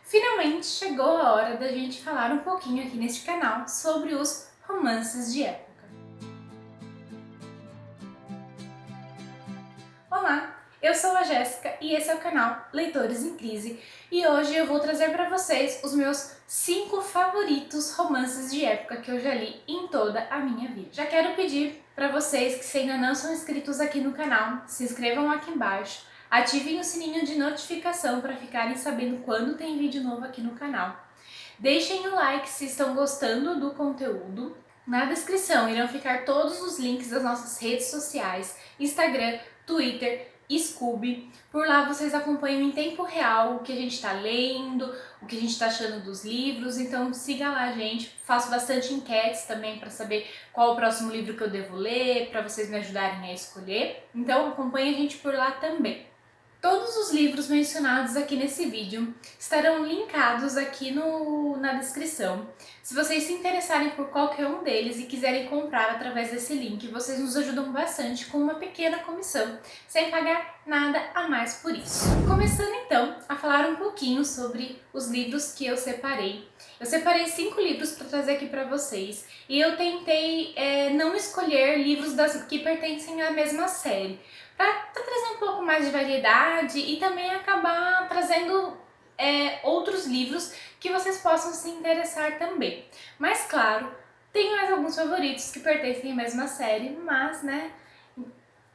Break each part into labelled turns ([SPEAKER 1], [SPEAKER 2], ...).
[SPEAKER 1] Finalmente chegou a hora da gente falar um pouquinho aqui neste canal sobre os romances de época. Olá, eu sou a Jéssica e esse é o canal Leitores em Crise e hoje eu vou trazer para vocês os meus 5 favoritos romances de época que eu já li em toda a minha vida. Já quero pedir para vocês que se ainda não são inscritos aqui no canal, se inscrevam aqui embaixo, ativem o sininho de notificação para ficarem sabendo quando tem vídeo novo aqui no canal. Deixem o like se estão gostando do conteúdo. Na descrição irão ficar todos os links das nossas redes sociais, Instagram, Twitter, Scoob. Por lá vocês acompanham em tempo real o que a gente está lendo, o que a gente está achando dos livros, então siga lá, gente. Faço bastante enquetes também para saber qual o próximo livro que eu devo ler, para vocês me ajudarem a escolher. Então acompanhe a gente por lá também. Todos os livros mencionados aqui nesse vídeo estarão linkados aqui na descrição. Se vocês se interessarem por qualquer um deles e quiserem comprar através desse link, vocês nos ajudam bastante com uma pequena comissão, sem pagar nada a mais por isso. Começando então a falar um pouquinho sobre os livros que eu separei. Eu separei 5 livros para trazer aqui para vocês e eu tentei não escolher livros que pertencem à mesma série, para trazer um pouco mais de variedade e também acabar trazendo outros livros que vocês possam se interessar também. Mas claro, tem mais alguns favoritos que pertencem à mesma série, mas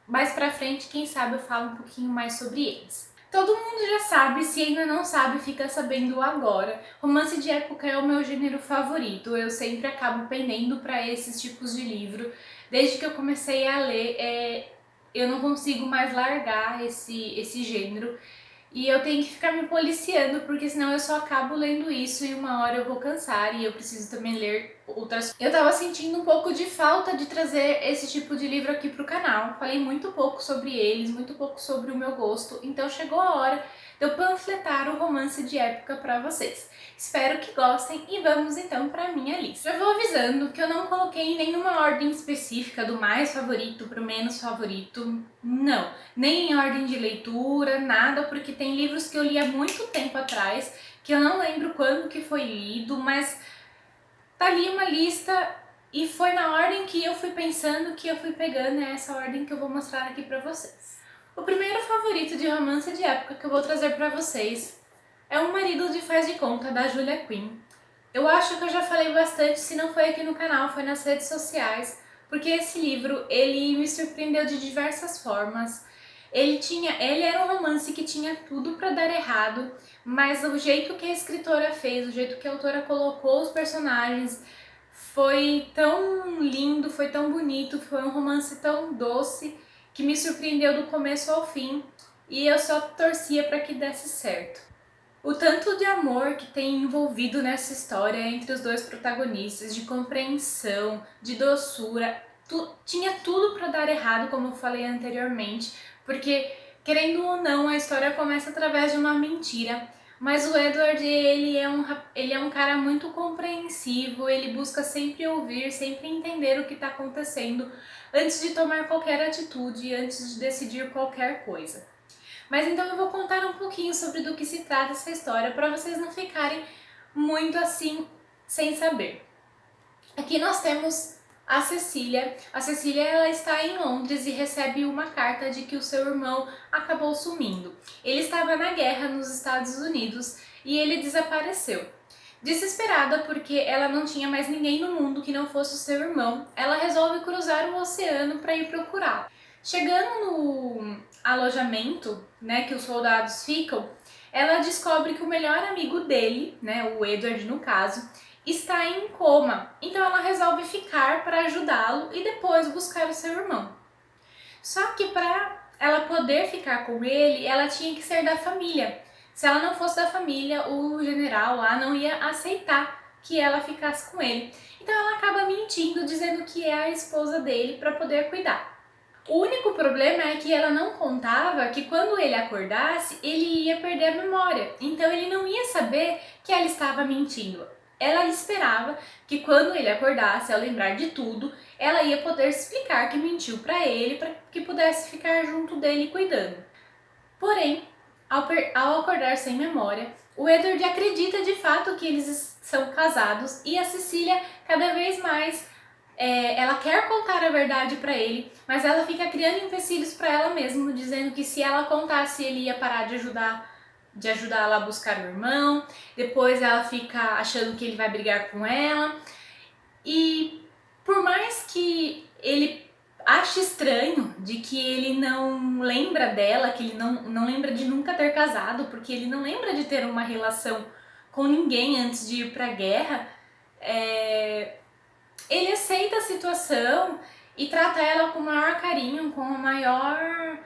[SPEAKER 1] mais pra frente, quem sabe eu falo um pouquinho mais sobre eles. Todo mundo já sabe, se ainda não sabe, fica sabendo agora. Romance de época é o meu gênero favorito, eu sempre acabo pendendo para esses tipos de livro. Desde que eu comecei a ler, eu não consigo mais largar esse gênero e eu tenho que ficar me policiando, porque senão eu só acabo lendo isso e uma hora eu vou cansar e eu preciso também ler outras. Eu tava sentindo um pouco de falta de trazer esse tipo de livro aqui pro canal. Falei muito pouco sobre eles, muito pouco sobre o meu gosto, então chegou a hora de eu panfletar o romance de época para vocês. Espero que gostem e vamos então para minha lista. Já vou avisando que eu não coloquei nenhuma ordem específica do mais favorito para o menos favorito, não. Nem em ordem de leitura, nada, porque tem livros que eu li há muito tempo atrás, que eu não lembro quando que foi lido, mas tá ali uma lista e foi na ordem que eu fui pensando, que eu fui pegando, é essa ordem que eu vou mostrar aqui para vocês. O primeiro favorito de romance de época que eu vou trazer para vocês é O Marido de Faz de Conta, da Julia Quinn. Eu acho que eu já falei bastante, se não foi aqui no canal, foi nas redes sociais, porque esse livro, ele me surpreendeu de diversas formas. Ele era um romance que tinha tudo para dar errado, mas o jeito que a escritora fez, o jeito que a autora colocou os personagens, foi tão lindo, foi tão bonito, foi um romance tão doce, que me surpreendeu do começo ao fim, e eu só torcia para que desse certo. O tanto de amor que tem envolvido nessa história entre os dois protagonistas, de compreensão, de doçura, tinha tudo para dar errado, como eu falei anteriormente, porque, querendo ou não, a história começa através de uma mentira, mas o Edward, ele é um cara muito compreensivo, ele busca sempre ouvir, sempre entender o que está acontecendo, antes de tomar qualquer atitude, antes de decidir qualquer coisa. Mas então eu vou contar um pouquinho sobre do que se trata essa história, para vocês não ficarem muito assim, sem saber. Aqui nós temos a Cecília. A Cecília, ela está em Londres e recebe uma carta de que o seu irmão acabou sumindo. Ele estava na guerra nos Estados Unidos e ele desapareceu. Desesperada porque ela não tinha mais ninguém no mundo que não fosse o seu irmão, ela resolve cruzar o oceano para ir procurá-lo. Chegando no alojamento, que os soldados ficam, ela descobre que o melhor amigo dele, o Edward no caso, está em coma. Então ela resolve ficar para ajudá-lo e depois buscar o seu irmão. Só que para ela poder ficar com ele, ela tinha que ser da família. Se ela não fosse da família, o general lá não ia aceitar que ela ficasse com ele. Então ela acaba mentindo, dizendo que é a esposa dele para poder cuidar. O único problema é que ela não contava que quando ele acordasse, ele ia perder a memória. Então ele não ia saber que ela estava mentindo. Ela esperava que quando ele acordasse, ao lembrar de tudo, ela ia poder explicar que mentiu para ele, para que pudesse ficar junto dele cuidando. Porém, Ao acordar sem memória, o Edward acredita de fato que eles são casados e a Cecília cada vez mais ela quer contar a verdade para ele, mas ela fica criando empecilhos para ela mesma, dizendo que se ela contasse ele ia parar de ajudar ela a buscar o irmão. Depois ela fica achando que ele vai brigar com ela. E por mais que ele ache estranho de que ele não lembra dela, que ele não lembra de nunca ter casado, porque ele não lembra de ter uma relação com ninguém antes de ir pra guerra, ele aceita a situação e trata ela com o maior carinho, com a maior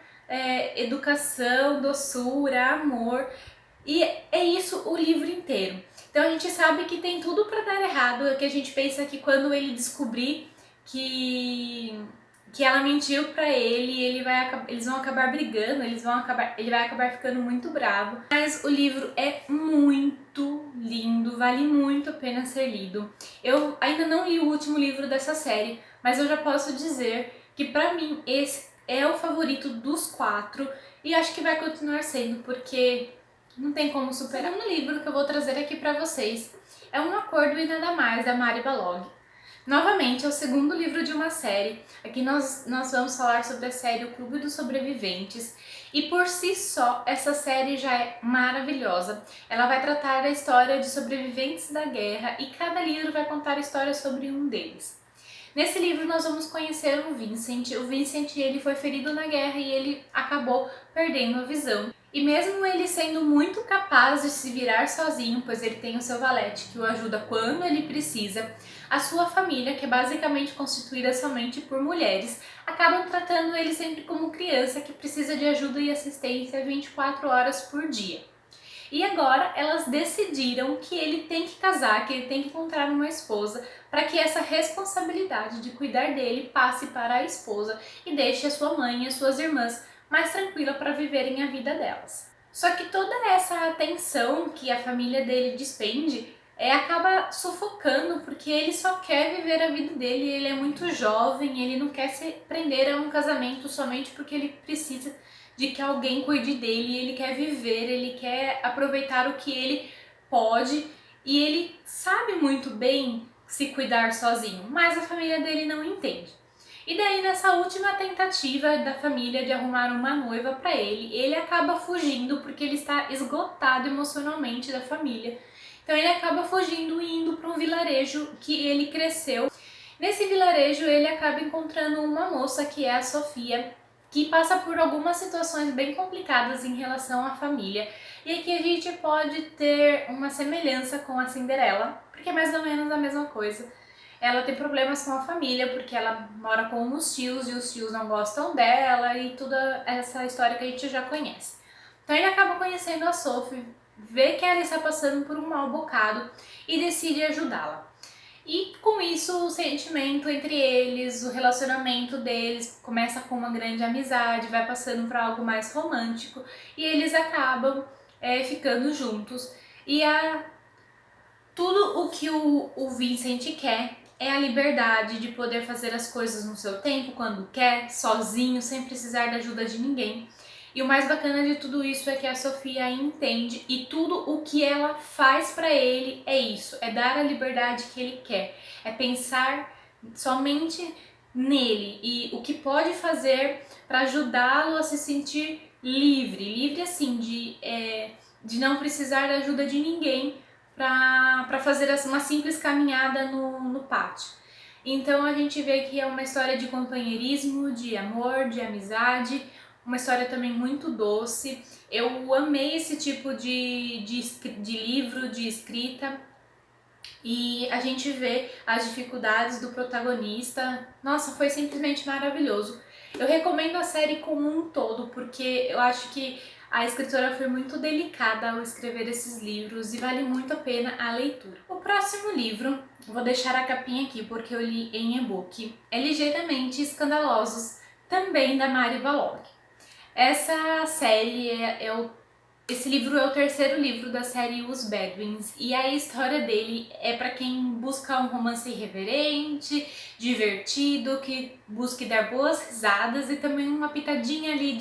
[SPEAKER 1] educação, doçura, amor. E é isso o livro inteiro. Então a gente sabe que tem tudo para dar errado, que a gente pensa que quando ele descobrir que ela mentiu para ele, eles vão acabar brigando, ele vai acabar ficando muito bravo. Mas o livro é muito lindo, vale muito a pena ser lido. Eu ainda não li o último livro dessa série, mas eu já posso dizer que para mim esse é o favorito dos 4 e acho que vai continuar sendo, porque não tem como superar. O segundo livro que eu vou trazer aqui pra vocês é Um Acordo e Nada Mais, da Mari Balog. Novamente, é o segundo livro de uma série. Aqui nós vamos falar sobre a série O Clube dos Sobreviventes. E por si só, essa série já é maravilhosa. Ela vai tratar da história de sobreviventes da guerra e cada livro vai contar a história sobre um deles. Nesse livro nós vamos conhecer o Vincent. O Vincent ele foi ferido na guerra e ele acabou perdendo a visão. E mesmo ele sendo muito capaz de se virar sozinho, pois ele tem o seu valete que o ajuda quando ele precisa, a sua família, que é basicamente constituída somente por mulheres, acabam tratando ele sempre como criança que precisa de ajuda e assistência 24 horas por dia. E agora elas decidiram que ele tem que casar, que ele tem que encontrar uma esposa, para que essa responsabilidade de cuidar dele passe para a esposa e deixe a sua mãe e as suas irmãs mais tranquila para viverem a vida delas. Só que toda essa atenção que a família dele despende acaba sufocando, porque ele só quer viver a vida dele, ele é muito jovem, ele não quer se prender a um casamento somente porque ele precisa de que alguém cuide dele, ele quer viver, ele quer aproveitar o que ele pode e ele sabe muito bem se cuidar sozinho, mas a família dele não entende. E daí nessa última tentativa da família de arrumar uma noiva para ele acaba fugindo porque ele está esgotado emocionalmente da família. Então ele acaba fugindo e indo para um vilarejo que ele cresceu. Nesse vilarejo ele acaba encontrando uma moça que é a Sofia, que passa por algumas situações bem complicadas em relação à família. E aqui a gente pode ter uma semelhança com a Cinderela, porque é mais ou menos a mesma coisa. Ela tem problemas com a família, porque ela mora com os tios e os tios não gostam dela e toda essa história que a gente já conhece. Então ele acaba conhecendo a Sophie, vê que ela está passando por um mau bocado e decide ajudá-la. E com isso o sentimento entre eles, o relacionamento deles começa com uma grande amizade, vai passando para algo mais romântico e eles acabam ficando juntos. E tudo o que o Vincent quer é a liberdade de poder fazer as coisas no seu tempo, quando quer, sozinho, sem precisar da ajuda de ninguém. E o mais bacana de tudo isso é que a Sofia entende e tudo o que ela faz para ele é isso, é dar a liberdade que ele quer, é pensar somente nele e o que pode fazer para ajudá-lo a se sentir livre, livre assim, de não precisar da ajuda de ninguém para fazer uma simples caminhada no pátio. Então a gente vê que é uma história de companheirismo, de amor, de amizade, uma história também muito doce. Eu amei esse tipo de livro, de escrita, e a gente vê as dificuldades do protagonista. Nossa, foi simplesmente maravilhoso. Eu recomendo a série como um todo, porque eu acho que a escritora foi muito delicada ao escrever esses livros e vale muito a pena a leitura. O próximo livro, vou deixar a capinha aqui porque eu li em e-book, é Ligeiramente Escandalosos, também da Mari Balog. Essa série esse livro é o terceiro livro da série Os Bedouins e a história dele é para quem busca um romance irreverente, divertido, que busque dar boas risadas e também uma pitadinha ali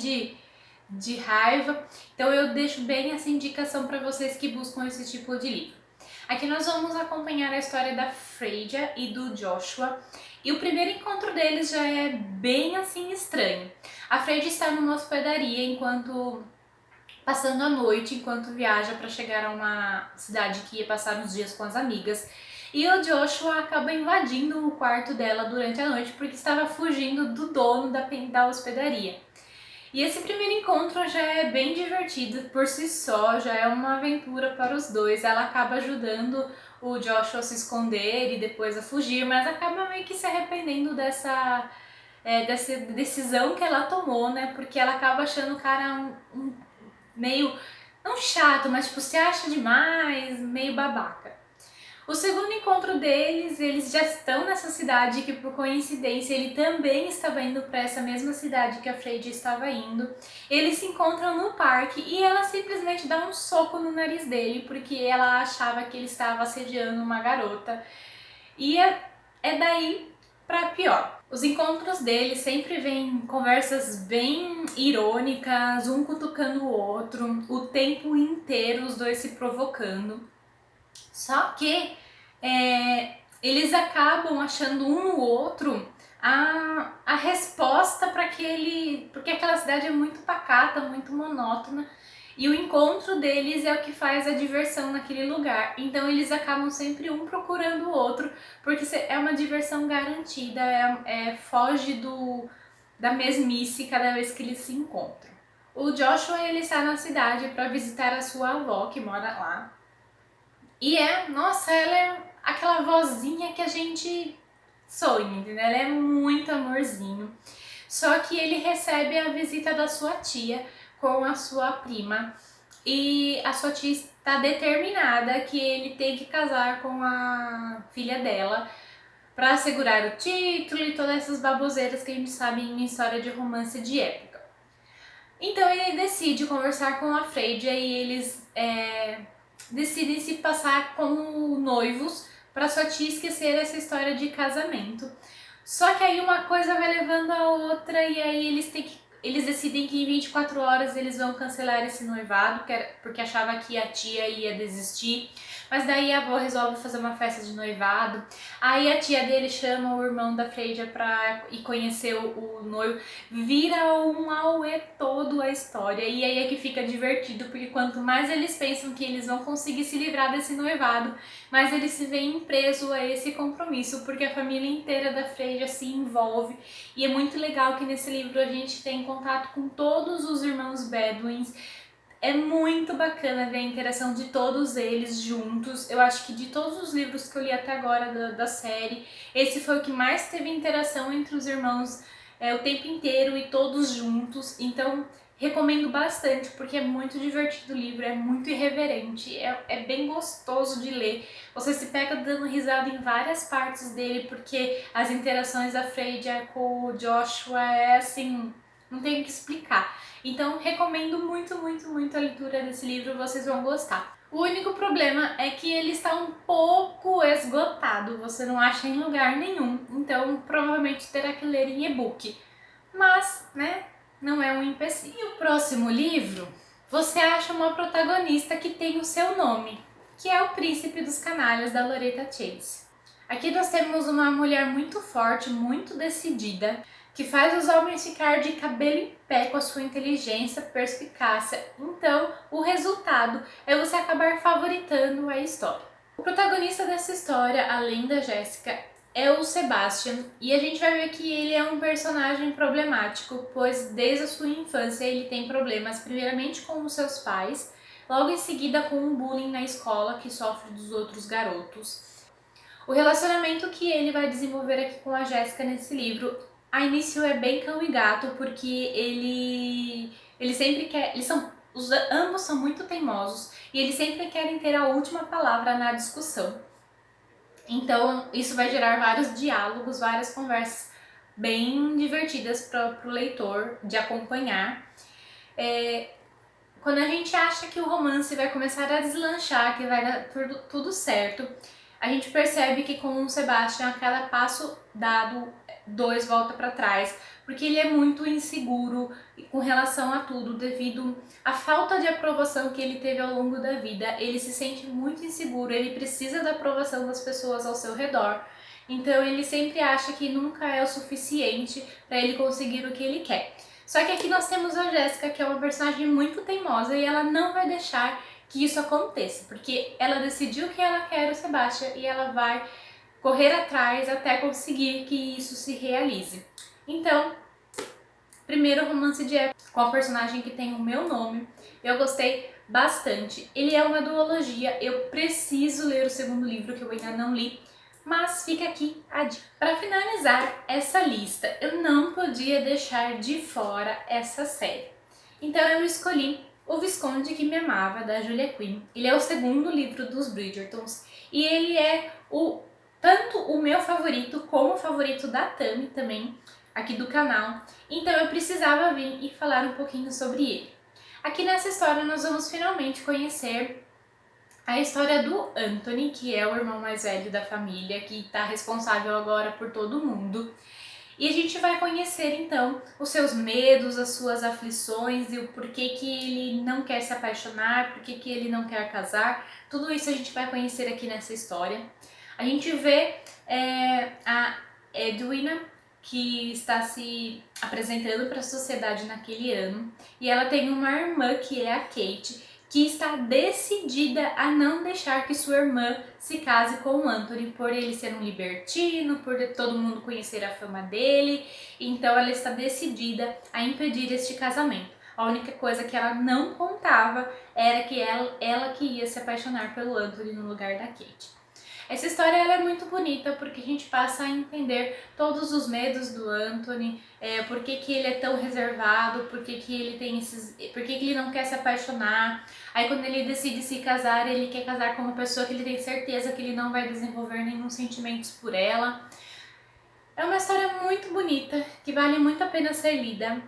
[SPEAKER 1] de raiva. Então eu deixo bem essa indicação para vocês que buscam esse tipo de livro. Aqui nós vamos acompanhar a história da Freyja e do Joshua. E o primeiro encontro deles já é bem assim estranho. A Freyja está numa hospedaria passando a noite enquanto viaja para chegar a uma cidade que ia passar uns dias com as amigas. E o Joshua acaba invadindo o quarto dela durante a noite porque estava fugindo do dono da hospedaria. E esse primeiro encontro já é bem divertido por si só, já é uma aventura para os dois. Ela acaba ajudando o Joshua a se esconder e depois a fugir, mas acaba meio que se arrependendo dessa decisão que ela tomou, né? Porque ela acaba achando o cara meio, não chato, mas tipo, se acha demais, meio babaca. O segundo encontro deles, eles já estão nessa cidade que por coincidência ele também estava indo para essa mesma cidade que a Freyja estava indo. Eles se encontram no parque e ela simplesmente dá um soco no nariz dele porque ela achava que ele estava assediando uma garota. E é daí para pior. Os encontros deles sempre vêm conversas bem irônicas, um cutucando o outro, o tempo inteiro os dois se provocando. Só que eles acabam achando um no outro a resposta para aquele. Porque aquela cidade é muito pacata, muito monótona. E o encontro deles é o que faz a diversão naquele lugar. Então eles acabam sempre um procurando o outro, porque é uma diversão garantida, foge da mesmice cada vez que eles se encontram. O Joshua ele está na cidade para visitar a sua avó que mora lá. E nossa, ela é aquela vozinha que a gente sonha, entendeu? Ela é muito amorzinho. Só que ele recebe a visita da sua tia com a sua prima. E a sua tia está determinada que ele tem que casar com a filha dela para assegurar o título e todas essas baboseiras que a gente sabe em história de romance de época. Então ele decide conversar com a Freyja e eles decidem se passar como noivos para sua tia esquecer essa história de casamento. Só que aí uma coisa vai levando a outra e aí eles decidem que em 24 horas eles vão cancelar esse noivado, porque achava que a tia ia desistir. Mas daí a avó resolve fazer uma festa de noivado. Aí a tia dele chama o irmão da Freyja pra ir conhecer o noivo. Vira um auê todo a história. E aí é que fica divertido, porque quanto mais eles pensam que eles vão conseguir se livrar desse noivado, mais eles se veem presos a esse compromisso, porque a família inteira da Freyja se envolve. E é muito legal que nesse livro a gente tem contato com todos os irmãos Bedouins. É muito bacana ver a interação de todos eles juntos. Eu acho que de todos os livros que eu li até agora da série, esse foi o que mais teve interação entre os irmãos o tempo inteiro e todos juntos. Então, recomendo bastante porque é muito divertido o livro, é muito irreverente, é bem gostoso de ler. Você se pega dando risada em várias partes dele porque as interações da Freyja com o Joshua é assim, não tem o que explicar. Então, recomendo muito, muito, muito a leitura desse livro, vocês vão gostar. O único problema é que ele está um pouco esgotado, você não acha em lugar nenhum, então provavelmente terá que ler em e-book. Mas, né, não é um empecilho. E o próximo livro, você acha uma protagonista que tem o seu nome, que é O Príncipe dos Canalhas, da Loretta Chase. Aqui nós temos uma mulher muito forte, muito decidida, que faz os homens ficar de cabelo em pé com a sua inteligência, perspicácia. Então, o resultado é você acabar favoritando a história. O protagonista dessa história, além da Jéssica, é o Sebastian, e a gente vai ver que ele é um personagem problemático, pois desde a sua infância ele tem problemas primeiramente com os seus pais, logo em seguida com o bullying na escola que sofre dos outros garotos. O relacionamento que ele vai desenvolver aqui com a Jéssica nesse livro, a início é bem cão e gato, porque ele sempre quer, ambos são muito teimosos e eles sempre querem ter a última palavra na discussão. Então isso vai gerar vários diálogos, várias conversas bem divertidas para o leitor de acompanhar. Quando a gente acha que o romance vai começar a deslanchar, que vai dar tudo certo, a gente percebe que com o Sebastian, a cada passo dado, dois volta para trás, porque ele é muito inseguro com relação a tudo, devido à falta de aprovação que ele teve ao longo da vida. Ele se sente muito inseguro, ele precisa da aprovação das pessoas ao seu redor. Então ele sempre acha que nunca é o suficiente para ele conseguir o que ele quer. Só que aqui nós temos a Jéssica, que é uma personagem muito teimosa e ela não vai deixar que isso aconteça, porque ela decidiu que ela quer o Sebastian e ela vai correr atrás até conseguir que isso se realize. Então, primeiro romance de época com a personagem que tem o meu nome, eu gostei bastante. Ele é uma duologia, eu preciso ler o segundo livro que eu ainda não li, mas fica aqui a dica. Para finalizar essa lista, eu não podia deixar de fora essa série. Então eu escolhi O Visconde que Me Amava, da Julia Quinn. Ele é o segundo livro dos Bridgertons e ele é tanto o meu favorito como o favorito da Tami também, aqui do canal. Então eu precisava vir e falar um pouquinho sobre ele. Aqui nessa história nós vamos finalmente conhecer a história do Anthony, que é o irmão mais velho da família, que está responsável agora por todo mundo. E a gente vai conhecer então os seus medos, as suas aflições e o porquê que ele não quer se apaixonar, porquê que ele não quer casar. Tudo isso a gente vai conhecer aqui nessa história. A gente vê a Edwina, que está se apresentando para a sociedade naquele ano, e ela tem uma irmã que é a Kate, que está decidida a não deixar que sua irmã se case com o Anthony, por ele ser um libertino, por todo mundo conhecer a fama dele. Então ela está decidida a impedir este casamento. A única coisa que ela não contava era que ela que ia se apaixonar pelo Anthony no lugar da Kate. Essa história ela é muito bonita porque a gente passa a entender todos os medos do Anthony, por que ele é tão reservado, por que ele tem por que ele não quer se apaixonar. Aí quando ele decide se casar, ele quer casar com uma pessoa que ele tem certeza que ele não vai desenvolver nenhum sentimentos por ela. É uma história muito bonita, que vale muito a pena ser lida.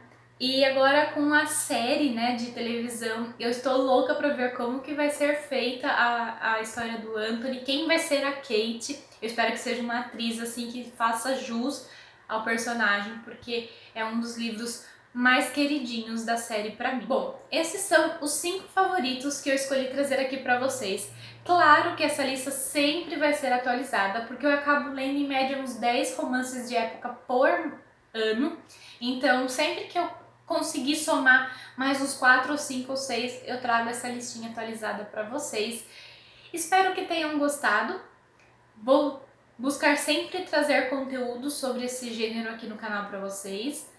[SPEAKER 1] E agora com a série, né, de televisão, eu estou louca pra ver como que vai ser feita a história do Anthony, quem vai ser a Kate. Eu espero que seja uma atriz assim que faça jus ao personagem, porque é um dos livros mais queridinhos da série pra mim. Bom, esses são os 5 favoritos que eu escolhi trazer aqui pra vocês. Claro que essa lista sempre vai ser atualizada, porque eu acabo lendo em média uns 10 romances de época por ano. Então, sempre que eu conseguir somar mais uns 4 ou 5 ou 6, eu trago essa listinha atualizada para vocês. Espero que tenham gostado. Vou buscar sempre trazer conteúdo sobre esse gênero aqui no canal para vocês,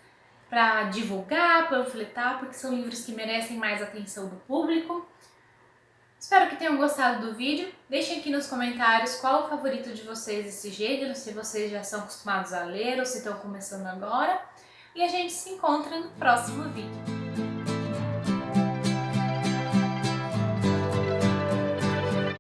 [SPEAKER 1] para divulgar, panfletar, porque são livros que merecem mais atenção do público. Espero que tenham gostado do vídeo. Deixem aqui nos comentários qual o favorito de vocês desse gênero, se vocês já são acostumados a ler ou se estão começando agora. E a gente se encontra no próximo vídeo.